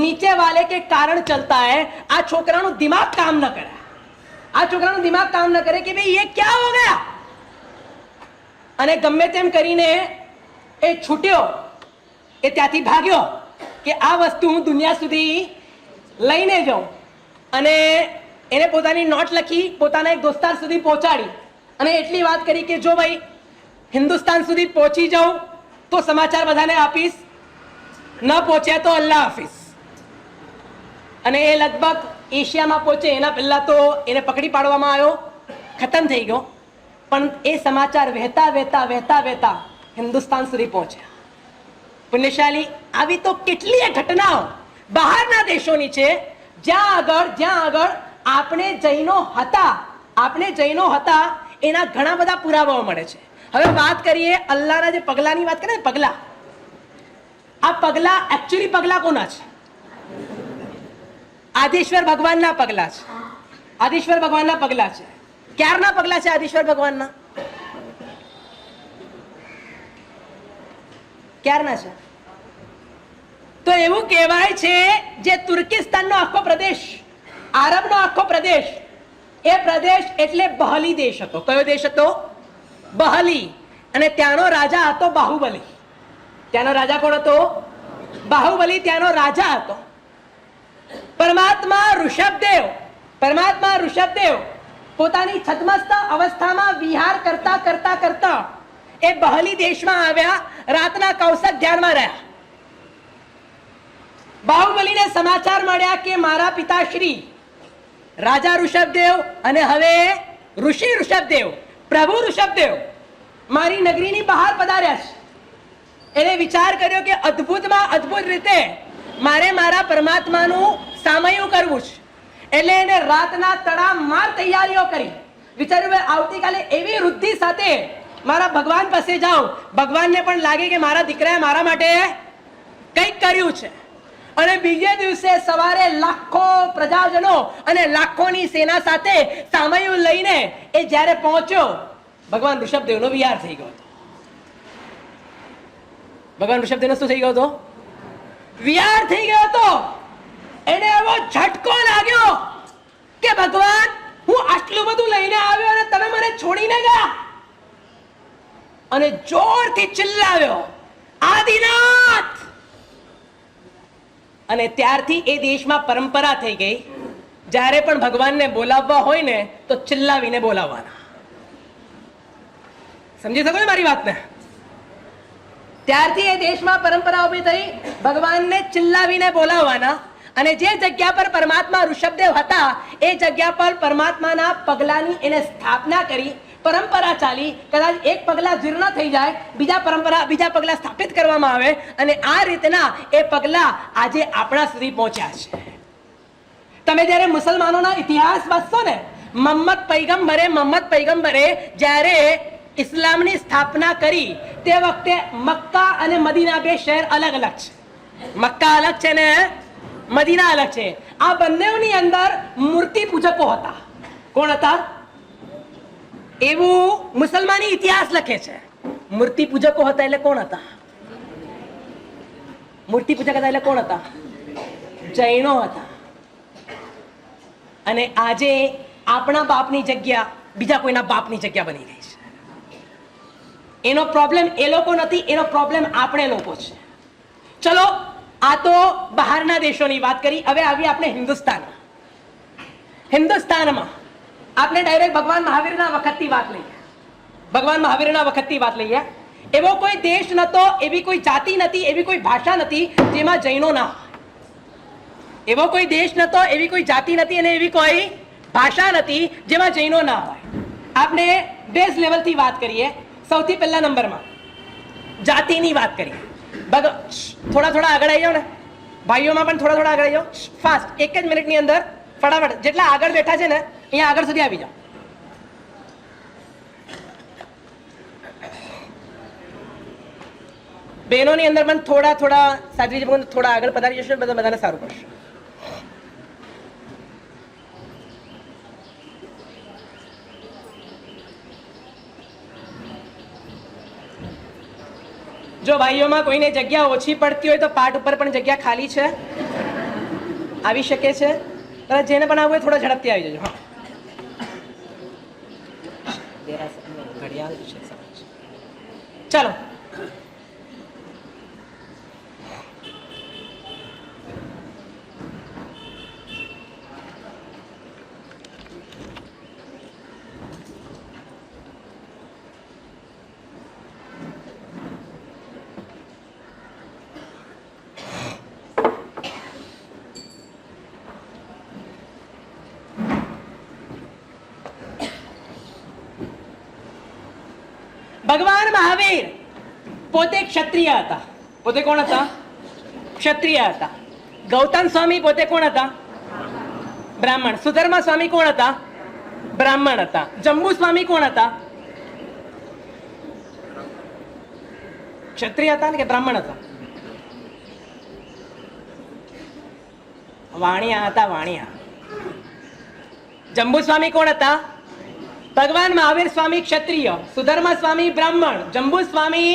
नीचे वाले के कारण चलता है. આ છોકરાનું દિમાગ કામ ન કરે, કે ભાઈ ये क्या हो गया, અને ગમે તેમ કરીને એ છૂટ્યો, એ ત્યાંથી ભાગ્યો કે આ વસ્તુ હું દુનિયા સુધી લઈને જાઉં. અને એને પોતાની નોટ લખી, પોતાના એક દોસ્તાર સુધી પહોંચાડી, અને એટલી વાત કરી કે જો ભાઈ હિન્દુસ્તાન સુધી પહોંચી જાઉં તો સમાચાર બધાને આપીશ, ન પહોંચ્યા તો અલ્લાહ હાફિઝ. અને એ લગભગ એશિયામાં પહોંચે એના પહેલા તો એને પકડી પાડવામાં આવ્યો, ખતમ થઈ ગયો. પણ એ સમાચાર વહેતા હિન્દુસ્તાન સુધી પહોંચ્યા. પુણ્યશાળી, આવી તો કેટલીય ઘટનાઓ બહારના દેશોની છે, જ્યાં આગળ આપણે જૈનો હતા એના ઘણા બધા પુરાવાઓ મળે છે. હવે વાત કરીએ અલ્લાહના જે પગલાની વાત કરીએ, પગલા, આ પગલા એકચ્યુઅલી પગલા કોના છે? આદિશ્વર ભગવાનના પગલા છે. ક્યારના પગલા છે આદિશ્વર ભગવાનના? ક્યારના છે? તો એવું કહેવાય છે જે તુર્કિસ્તાનનો આખો પ્રદેશ, આરબનો આખો પ્રદેશ, એ પ્રદેશ એટલે બહલી દેશ હતો. કયો દેશ હતો? બહલી. અને ત્યાંનો રાજા હતો બાહુબલી. ત્યાંનો રાજા કોણ હતો? બાહુબલી ત્યાંનો રાજા હતો. પરમાત્મા ઋષભદેવ પોતાની છદ્મસ્ત અવસ્થામાં વિહાર કરતા એ બહલી દેશમાં આવ્યા. રાતના કૌશક ધ્યાનમાં રહ્યા. બાહુબલીને સમાચાર મળ્યા કે મારા પિતાશ્રી રાજા ઋષભદેવ અને હવે ઋષિ ઋષભદેવ, પ્રભુ ઋષભદેવ મારી નગરીની બહાર પધાર્યા છે. એને વિચાર કર્યો કે અદ્ભુતમાં અદ્ભુત રીતે મારે મારા પરમાત્માનું સામયું કરવું છે. એટલે એને રાતના તડામાર તૈયારીઓ કરી. વિચાર્યું ભાઈ આવતીકાલે એવી વૃદ્ધિ સાથે મારા ભગવાન પાસે જાઉં, ભગવાનને પણ લાગે કે મારા દીકરાએ મારા માટે કંઈક કર્યું છે. અને બીજે દિવસે સવારે લાખો પ્રજાજનો અને લાખોની સેના સાથે સામયું લઈને એ જ્યારે પહોંચ્યો, ભગવાન ઋષભદેવનો વિહાર થઈ ગયો હતો. ભગવાન ઋષભદેવનો શું થઈ ગયો હતો? વિહાર થઈ ગયો હતો. એને એવો ઝટકો લાગ્યો કે ભગવાન, હું આટલું બધું લઈને આવ્યો અને તમે મને છોડીને ગયા. અને જોરથી ચિલ્લાવ્યો, આદિનાથ. અને ત્યારથી એ દેશમાં પરંપરા થઈ ગઈ, જ્યારે પણ ભગવાનને બોલાવવા હોય ને તો ચિલ્લાવીને બોલાવવાના. સમજી શકો ને મારી વાતને? ત્યારથી એ દેશમાં પરંપરા ઉભી થઈ, ભગવાનને ચિલ્લાવીને બોલાવવાના. અને જે જગ્યા પર પરમાત્મા ઋષભદેવ હતા એ જગ્યા પર પરમાત્માના પગલાની એને સ્થાપના કરી. પરંપરા ચાલી, કદાચ એક પગલા જીર્ણ થઈ જાય, બીજા પગલા સ્થાપિત કરવામાં આવે, અને આ રીતના એ પગલા આજે આપણા સુધી પહોંચ્યા છે. તમે જ્યારે મુસલમાનોના ઇતિહાસ વાંચશો ને, મોહમ્મદ પૈગંબરે જ્યારે ઇસ્લામની સ્થાપના કરી તે વખતે મક્કા અને મદીના બે શહેર અલગ અલગ છે. મક્કા અલગ છે ને મદીના અલગ છે. આ બંનેની અંદર મૂર્તિ પૂજકો હતા. કોણ હતા? એવું મુસલમાની ઇતિહાસ લખે છે. મૂર્તિ પૂજકો હતા એટલે કોણ હતા? મૂર્તિ પૂજક હતા એટલે કોણ હતા? જૈનો હતા. અને આજે આપણા બાપની જગ્યા બીજા કોઈના બાપની જગ્યા બની ગઈ છે. એનો પ્રોબ્લેમ એ લોકો નથી, એનો પ્રોબ્લેમ આપણે લોકો છે. ચલો, આ તો બહારના દેશોની વાત કરી. હવે આવી આપણે હિન્દુસ્તાનમાં. હિન્દુસ્તાનમાં આપણે ડાયરેક્ટ ભગવાન મહાવીરના વખતની વાત લઈએ. ભગવાન મહાવીરના વખતની વાત લઈએ. એવો કોઈ દેશ નતો, એવી કોઈ જાતિ નથી, એવી કોઈ ભાષા નથી જેમાં જૈનો ના હોય. એવો કોઈ દેશ નતો, એવી કોઈ જાતિ નથી અને એવી કોઈ ભાષા નથી જેમાં જૈનો ના હોય. આપણે બેઝ લેવલથી વાત કરીએ. સૌથી પહેલા નંબરમાં જાતિની વાત કરીએ. થોડા થોડા આગળ આવી જાઓ ને ભાઈઓમાં, પણ થોડા થોડા આગળ આવી જાઓ. ફાસ્ટ, એક જ મિનિટની અંદર ફટાફટ. જેટલા આગળ બેઠા છે ને અહીંયા આગળ સુધી આવી જાઓ. બહેનોની અંદર પણ થોડા થોડા સાજરી થોડા આગળ પધારી જશે, બધાને સારું પડશે. જો ભાઈઓમાં કોઈને જગ્યા ઓછી પડતી હોય તો પાઠ ઉપર પણ જગ્યા ખાલી છે, આવી શકે છે. જેને પણ આવવું હોય થોડા ઝડપથી આવી જજો. ચાલો, ભગવાન મહાવીર પોતે ક્ષત્રિય હતા. પોતે કોણ હતા? ક્ષત્રિય હતા. ગૌતમ સ્વામી પોતે કોણ હતા? બ્રાહ્મણ. સુધર્મા સ્વામી કોણ હતા? બ્રાહ્મણ હતા. જંબુ સ્વામી કોણ હતા? ક્ષત્રિય હતા ને કે બ્રાહ્મણ હતા? વાણિયા હતા. વાણિયા. જંબુ સ્વામી કોણ હતા? ભગવાન મહાવીર સ્વામી ક્ષત્રિય, સુધર્મા સ્વામી બ્રાહ્મણ, જંબુ સ્વામી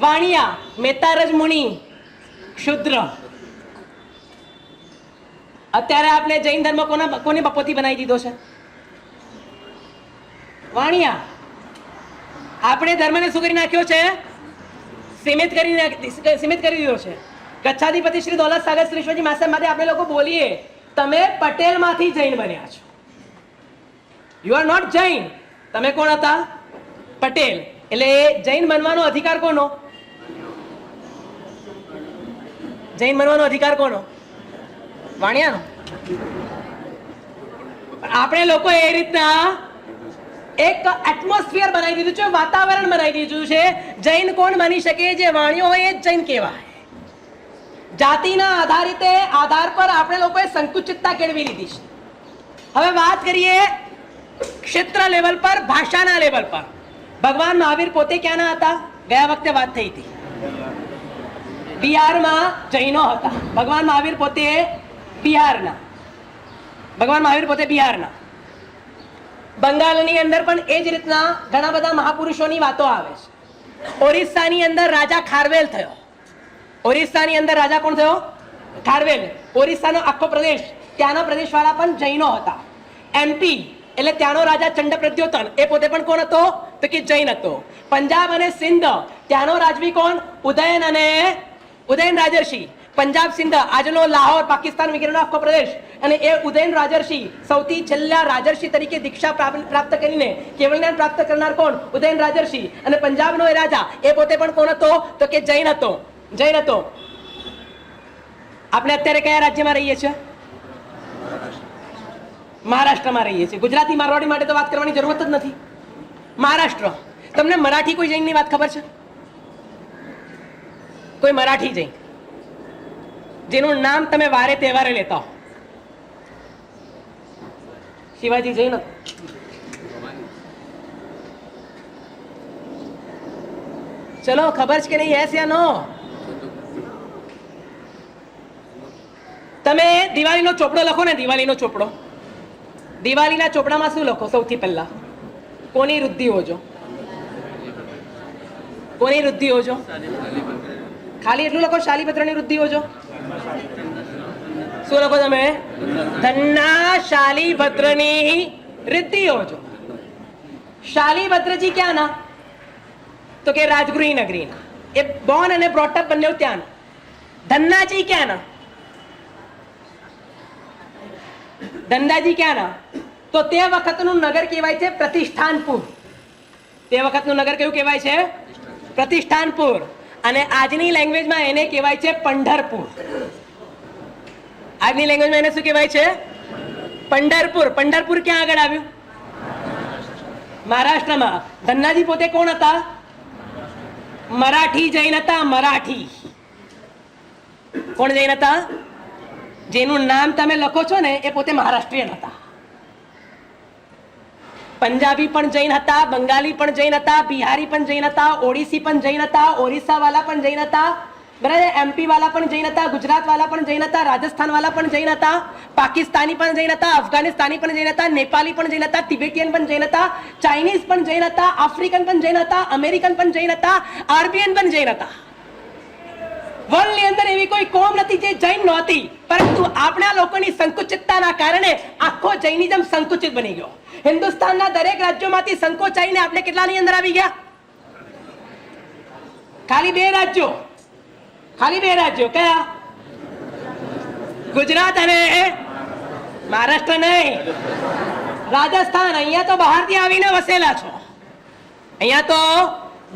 વાણિયા, મેતારજ મુનિ શુદ્ર. અત્યારે આપણે જૈન ધર્મ કોને બપોતી બનાવી દીધો છે? વાણિયા. આપણે ધર્મને શું કરી નાખ્યો છે? સીમિત કરી દીધો છે. કચ્છાધિપતિ શ્રી દૌલત સાગર શ્રી ઈશ્વરજી માસે માટે આપણે લોકો બોલીએ, તમે પટેલ માંથી જૈન બન્યા છો. You are not Jain. તમે કોણ હતા? પટેલ. એટલે જૈન બનવાનો અધિકાર કોનો? જૈન બનવાનો અધિકાર કોનો? વાણિયાનો. આપણે લોકો એ રીતના એક એટમોસ્ફિયર બનાવી દીધું છે, વાતાવરણ બનાવી દીધું છે. જૈન કોણ બની શકે? જે વાણિયો હોય એ જ જૈન કહેવાય. જાતિના આધાર પર આપણે લોકોએ સંકુચિતતા કેળવી લીધી છે. હવે વાત કરીએ ક્ષેત્ર લેવલ પર, ભાષાના લેવલ પર. ભગવાન મહાવીર પોતે ક્યાંના હતા? ગયા વખતે વાત થઈ હતી. બિહારમાં જૈનો હતા. ભગવાન મહાવીર પોતે બિહારના. બંગાળની અંદર પણ એ જ રીતના ઘણા બધા મહાપુરુષોની વાતો આવે છે. ઓરિસ્સાની અંદર રાજા ખારવેલ થયો. ઓરિસ્સાની અંદર રાજા કોણ થયો? ખારવેલ. ઓરિસ્સાનો આખો પ્રદેશ, ત્યાંના પ્રદેશવાળા પણ જૈનો હતા. એમપી એટલે ત્યાંનો રાજા ચંડ પ્રદ્યોતન, એ પોતે પણ કોણ હતો? તો કે જૈન હતો. પંજાબ અને સિંધ, ત્યાંનો રાજવી કોણ? ઉદયન રાજર્ષિ. પંજાબ, સિંધ, આજનો લાહોર, પાકિસ્તાન વગેરેનો આખો પ્રદેશ. અને એ ઉદયન રાજર્ષિ સૌથી છેલ્લા રાજર્ષિ તરીકે દીક્ષા પ્રાપ્ત કરીને કેવળ જ્ઞાન પ્રાપ્ત કરનાર કોણ? ઉદયન રાજર્ષિ. અને પંજાબનો એ રાજા, એ પોતે પણ કોણ હતો? તો કે જૈન હતો. આપણે અત્યારે કયા રાજ્યમાં રહીએ છીએ? મહારાષ્ટ્રમાં રહીએ છીએ. ગુજરાતી મારવાડી માટે તો વાત કરવાની જરૂરત જ નથી. મહારાષ્ટ્ર. તમને મરાઠી કોઈ જૈનની વાત ખબર છે? કોઈ મરાઠી જૈન જેનું નામ તમે વારે તહેવારે લેતા હો? શિવાજી જૈન હતો. ચલો, ખબર છે કે નહીં? યસ યા નો? તમે દિવાળીનો ચોપડો લખો ને, દિવાળીના ચોપડામાં શું લખો? સૌથી પહેલા કોની વૃદ્ધિ હોજો? કોની વૃદ્ધિ હોજો? ખાલી એટલું લખો, શાલીપત્રની વૃદ્ધિ હોજો. શું લખો તમે? ધનના શાલીપત્રની વૃદ્ધિ હોજો. શાલીભદ્રજી ક્યાંના? તો કે રાજગૃહી નગરીના. એ બોર્ન અને બ્રોટઅપ બંને ત્યાંના. ધન્નાજી ક્યાંના? ધન્નાજી ક્યાંના? તો તે વખતનું નગર કહેવાય છે પ્રતિષ્ઠાનપુર. તે વખતનું નગર કયું કહેવાય છે? પ્રતિષ્ઠાનપુર. અને આજની લેંગ્વેજમાં એને કહેવાય છે પંઢરપુર. આજની લેંગ્વેજમાં એને શું કહેવાય છે? પંઢરપુર. પંઢરપુર ક્યાં આગળ આવ્યું? મહારાષ્ટ્રમાં. ધન્નાજી પોતે કોણ હતા? મરાઠી જૈન હતા. મરાઠી. કોણ જૈન હતા? જેનું નામ તમે લખો છો ને એ પોતે મહારાષ્ટ્રીયન હતા. પંજાબી પણ જૈન હતા, બંગાળી પણ જૈન હતા, બિહારી પણ જૈન હતા, ઓડિસી પણ જૈન હતા, ઓરિસ્સા વાળા પણ જૈન હતા, બરાબર, એમપી વાળા પણ જૈન હતા, ગુજરાત વાળા પણ જૈન હતા, રાજસ્થાન વાળા પણ જૈન હતા, પાકિસ્તાની પણ જૈન હતા, અફઘાનિસ્તાની પણ જૈન હતા, નેપાળી પણ જૈન હતા, તિબેટિયન પણ જૈન હતા, ચાઇનીઝ પણ જૈન હતા, આફ્રિકન પણ જૈન હતા, અમેરિકન પણ જૈન હતા, આરબીએન પણ જૈન હતા. વર્લ્ડની અંદર એવી કોઈ કોમ નથી જે જૈન નહોતી, પરંતુ આપણા લોકોની સંકુચિતતાના કારણે આખો જૈનિઝમ સંકુચિત બની ગયો. હિન્દુસ્તાનના દરેક રાજ્યોમાંથી સંકોચાઈને આપણે કેટલાની અંદર આવી ગયા? ખાલી 2 રાજ્યો. ખાલી 2 રાજ્યો. કયા? ગુજરાત અને મહારાષ્ટ્ર નહીં, રાજસ્થાન. અહીંયા તો બહારથી આવીને વસેલા છો. અહીંયા તો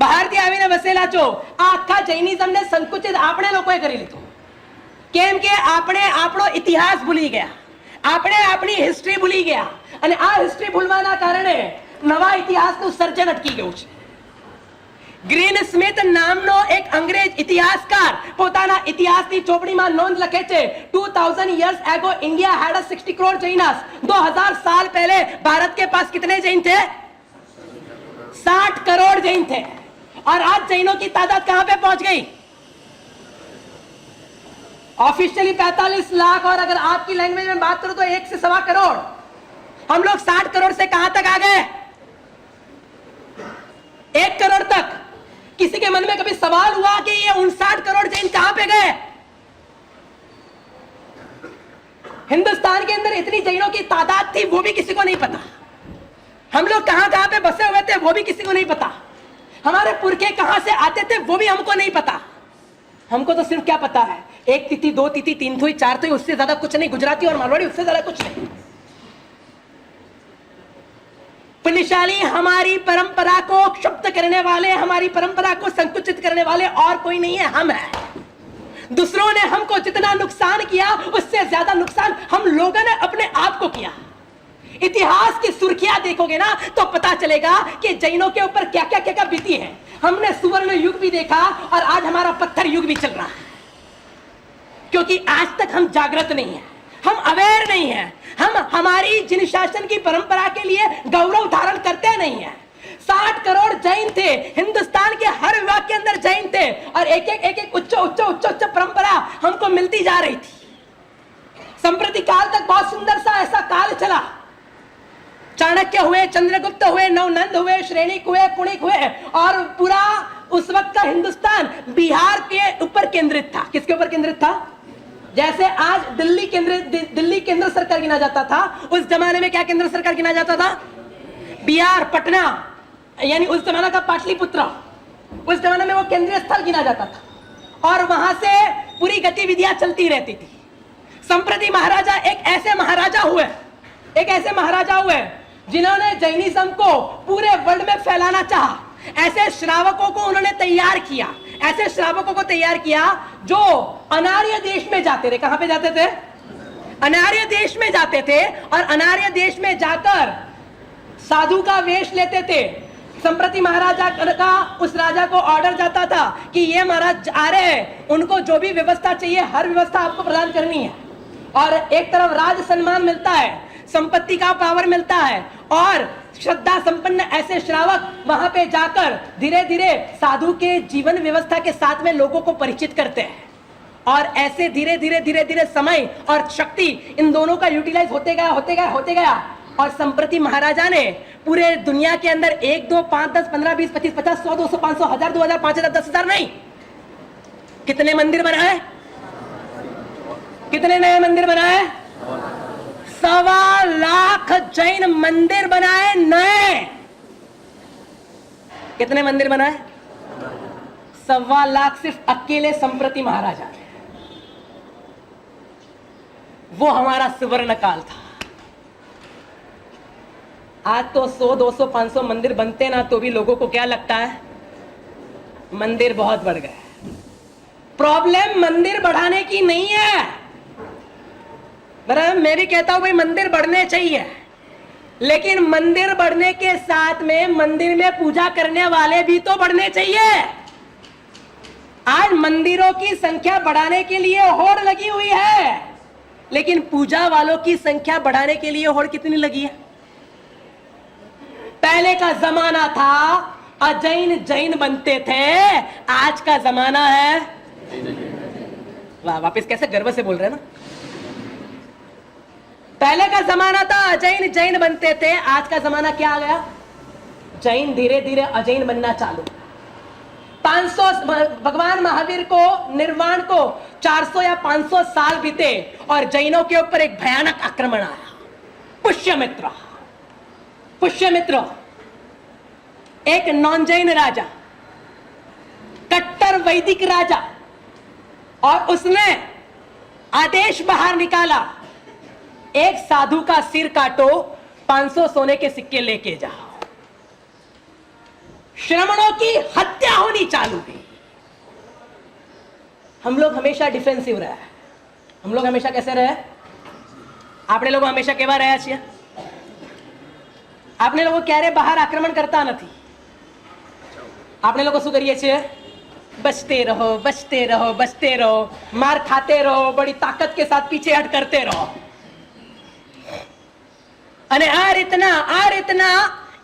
બહારથી આવીને વસેલા છો. આ આખા જૈનિઝમને સંકુચિત આપણે લોકોએ કરી લીધું. કેમ કે આપણે આપણો ઇતિહાસ ભૂલી ગયા, આપણે આપણી હિસ્ટ્રી ભૂલી ગયા, અને આ હિસ્ટ્રી ભૂલવાના કારણે નવા ઇતિહાસનું સર્જન અટકી ગયું છે. ગ્રીન સ્મિથ નામનો એક અંગ્રેજ ઇતિહાસકાર પોતાના ઇતિહાસની ચોપડીમાં નોંધ લખે છે, 2000 years ago India had a 60 crore Jainas. 2000 साल पहले भारत के पास कितने जैन थे? 60 करोड़ जैन थे. और आज जैनों की तादाद कहां पे पहुंच गई? ऑफिशियली 45 लाख, और अगर आपकी लैंग्वेज में बात करो तो 1 से 1.25 करोड़. हम लोग 60 करोड़ से कहां तक आ गए? 1 करोड़ तक. किसी के मन में कभी सवाल हुआ कि ये 59 करोड़ जैन कहां पे गए? हिंदुस्तान के अंदर इतनी जैनों की तादाद थी वो भी किसी को नहीं पता. हम लोग कहां कहां पे बसे हुए थे वो भी किसी को नहीं पता. हमारे पुरखे कहां से आते थे वो भी हमको नहीं पता. हमको तो सिर्फ क्या पता है, 1 तिथि 2 तिथि 3 थी 4 थी, उससे ज्यादा कुछ नहीं. गुजराती और मारवाड़ी उससे ज्यादा कुछ नहीं. पुण्यशाली हमारी परंपरा को क्षुब्ध करने वाले, हमारी परंपरा को संकुचित करने वाले और कोई नहीं है, हम हैं. दूसरों ने हमको जितना नुकसान किया उससे ज्यादा नुकसान हम लोगों ने अपने आप को किया. इतिहास की सुर्खियां देखोगे ना तो पता चलेगा कि जैनों के ऊपर क्या क्या क्या क्या बीती है. हमने सुवर्ण युग भी देखा और आज हमारा पत्थर युग भी चल रहा है. क्योंकि आज तक हम जागृत नहीं है, हम अवेयर नहीं है, हम हमारी जिन शासन की परंपरा के लिए गौरव धारण करते नहीं है. 60 करोड़ जैन थे. हिंदुस्तान के हर विभाग के अंदर जैन थे और एक एक उच्च उच्च उच्च उच्च परंपरा हमको मिलती जा रही थी. संप्रति काल तक बहुत सुंदर सा ऐसा काल चला. चाणक्य हुए, चंद्रगुप्त हुए, नवनंद हुए, श्रेणिक हुए, कुणिक हुए, और पूरा उस वक्त का हिंदुस्तान बिहार के ऊपर केंद्रित था. किसके ऊपर केंद्रित था? जैसे आज दिल्ली केंद्र सरकार गिना जाता था, उस जमाने में क्या केंद्र सरकार गिना जाता था? बिहार, पटना, यानी उस जमाना का पाटलिपुत्र, उस जमाने में वो केंद्रीय स्थल गिना जाता था और वहां से पूरी गतिविधियां चलती रहती थी. संप्रति महाराजा एक ऐसे महाराजा हुए जिन्होंने जैनिज्म को पूरे वर्ल्ड में फैलाना चाहा. ऐसे श्रावकों को उन्होंने तैयार किया, ऐसे श्रावकों को तैयार किया जो अनार्य देश में जाते थे. कहां पे जाते थे? अनार्य देश में जाते थे, और अनार्य देश में जाकर साधु का वेश लेते थे. संप्रति महाराजा का उस राजा को ऑर्डर जाता था कि ये महाराज आ रहे हैं, उनको जो भी व्यवस्था चाहिए हर व्यवस्था आपको प्रदान करनी है. और एक तरफ राज सम्मान मिलता है, संपत्ति का पावर मिलता है, और श्रद्धा संपन्न ऐसे श्रावक वहां पे जाकर धीरे धीरे साधु के जीवन व्यवस्था के साथ में लोगों को परिचित करते हैं. और ऐसे धीरे धीरे समय और शक्ति इन दोनों का यूटिलाइज होते गया. और संप्रति महाराजा ने पूरे दुनिया के अंदर 1 2 5 10 15 20 25 50 100 200 500 1000 2000 5000 10,000 नहीं, कितने मंदिर बनाए? कितने नए मंदिर बनाए? 1.25 लाख जैन मंदिर बनाए नए। कितने मंदिर बनाए? 1.25 लाख सिर्फ अकेले संप्रति महाराजा ने। वो हमारा सुवर्ण काल था। आज तो 100 200 500 मंदिर बनते ना तो भी लोगों को क्या लगता है? मंदिर बहुत बढ़ गए। प्रॉब्लम मंदिर बढ़ाने की नहीं है। बराबर, मैं भी कहता हूं भाई मंदिर बढ़ने चाहिए, लेकिन मंदिर बढ़ने के साथ में मंदिर में पूजा करने वाले भी तो बढ़ने चाहिए। आज मंदिरों की संख्या बढ़ाने के लिए होड़ लगी हुई है, लेकिन पूजा वालों की संख्या बढ़ाने के लिए होड़ कितनी लगी है? पहले का जमाना था अजैन जैन बनते थे, आज का जमाना है। वाह, वापस कैसे गर्व से बोल रहे हैं ना। पहले का जमाना था अजैन जैन बनते थे, आज का जमाना क्या आ गया? जैन धीरे धीरे अजैन बनना चालू। 500 भगवान महावीर को निर्वाण को 400 या 500 साल बीते और जैनों के ऊपर एक भयानक आक्रमण आया। पुष्यमित्र, पुष्यमित्र एक नॉन जैन राजा, कट्टर वैदिक राजा, और उसने आदेश बाहर निकाला, एक साधु का सिर काटो, 500 सोने के सिक्के लेके जाओ। श्रमणों की हत्या होनी चालू हुई। हम लोग हमेशा डिफेंसिव रहे। हम लोग हमेशा कैसे रहे? आपने लोग हमेशा केवा રહ્યા છીએ? आपने लोगों क्યારે બહાર આક્રમણ કરતા નથી? आपने लोगों શું કરીએ છીએ? बचते रहो, बचते रहो, बचते रहो, मार खाते रहो, बड़ी ताकत के साथ पीछे हट करते रहो। અને આ રીતના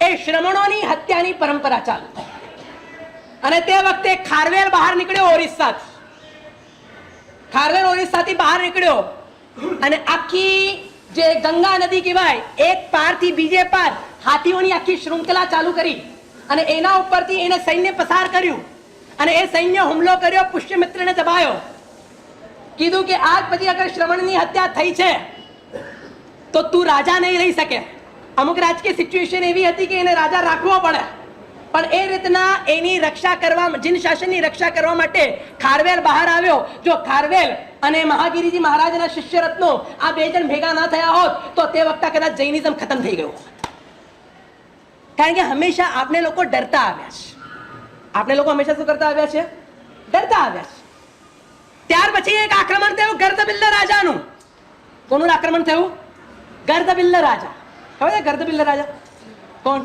એ શ્રમણોની હત્યાની પરંપરા ચાલુ। અને તે વખતે ખારવેલ બહાર નીકળ્યો ઓરિસ્સાથી। ખારવેલ ઓરિસ્સાથી બહાર નીકળ્યો અને આખી જે ગંગા નદી કહેવાય, એક પારથી બીજે પાર હાથીઓની આખી શૃંખલા ચાલુ કરી અને એના ઉપરથી એને સૈન્ય પસાર કર્યું અને એ સૈન્ય હુમલો કર્યો, પુષ્યમિત્રને દબાયો। કીધું કે આજ પછી અગર શ્રમણની હત્યા થઈ છે તો તું રાજા નહીં રહી શકે। અમુક રાજકીય સિચ્યુએશન એવી હતી કે એને રાજા રાખવો પડે, પણ એ રીતના એની રક્ષા કરવા, જીન શાસનની રક્ષા કરવા માટે ખારવેલ બહાર આવ્યો। જો ખારવેલ અને મહાગીરીજી મહારાજના શિષ્ય રત્નો આ બે જણ ભેગા ના થયા હોત તો તે વખતે કદાચ જૈનિઝમ ખતમ થઈ ગયું હોત। કારણ કે હંમેશા આપણે લોકો ડરતા આવ્યા છે। આપણે લોકો હંમેશા શું કરતા આવ્યા છે? ડરતા આવ્યા છે। ત્યાર પછી એક આક્રમણ થયું ગર્દબિલ્લ રાજાનું। કોનું આક્રમણ થયું? ગર્દબિલ્લ રાજા। ખબર છે ગર્દબિલ્લ રાજા કોણ?